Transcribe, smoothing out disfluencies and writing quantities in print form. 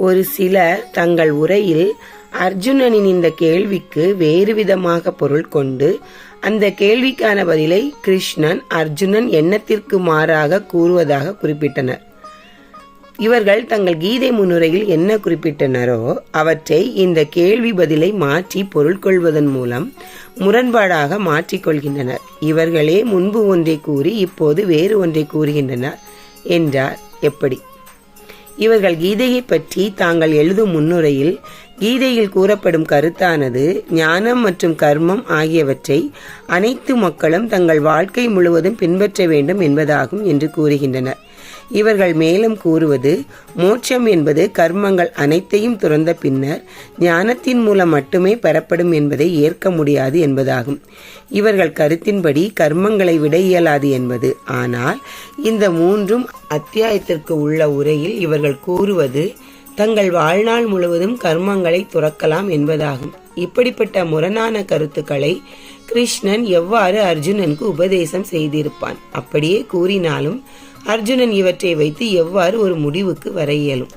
ஒரு சிலர் தங்கள் உரையில் அர்ஜுனனின் இந்த கேள்விக்கு வேறு விதமாக பொருள் கொண்டு அந்த கேள்விக்கான பதிலை கிருஷ்ணன் அர்ஜுனன் எண்ணத்திற்கு மாறாக கூறுவதாக குறிப்பிட்டனர். இவர்கள் தங்கள் கீதை முன்னுரையில் என்ன குறிப்பிட்டனரோ அவற்றை இந்த கேள்வி பதிலை மாற்றி பொருள் கொள்வதன் மூலம் முரண்பாடாக மாற்றிக்கொள்கின்றனர். இவர்களே முன்பு ஒன்றை கூறி இப்போது வேறு ஒன்றை கூறுகின்றனர் என்றார். எப்படி? இவர்கள் கீதையை பற்றி தாங்கள் எழுதும் முன்னுரையில் கீதையில் கூறப்படும் கருத்தானது ஞானம் மற்றும் கர்மம் ஆகியவற்றை அனைத்து மக்களும் தங்கள் வாழ்க்கை முழுவதும் பின்பற்ற வேண்டும் என்பதாகும் என்று கூறுகின்றனர். இவர்கள் மேலும் கூறுவது மோட்சம் என்பது கர்மங்கள் அனைத்தையும் துறந்த பின்னர் ஞானத்தின் மூலம் மட்டுமே பெறப்படும் என்பதை ஏற்க முடியாது என்பதாகும். இவர்கள் கருத்தின்படி கர்மங்களை விட இயலாது என்பது. ஆனால் இந்த 3 அத்தியாயத்திற்கு உள்ள உரையில் இவர்கள் கூறுவது தங்கள் வாழ்நாள் முழுவதும் கர்மங்களை துறக்கலாம் என்பதாகும். இப்படிப்பட்ட முரணான கருத்துக்களை கிருஷ்ணன் எவ்வாறு அர்ஜுனனுக்கு உபதேசம் செய்திருப்பான்? அப்படியே கூறினாலும் அர்ஜுனன் இவற்றை வைத்து எவ்வாறு ஒரு முடிவுக்கு வர இயலும்?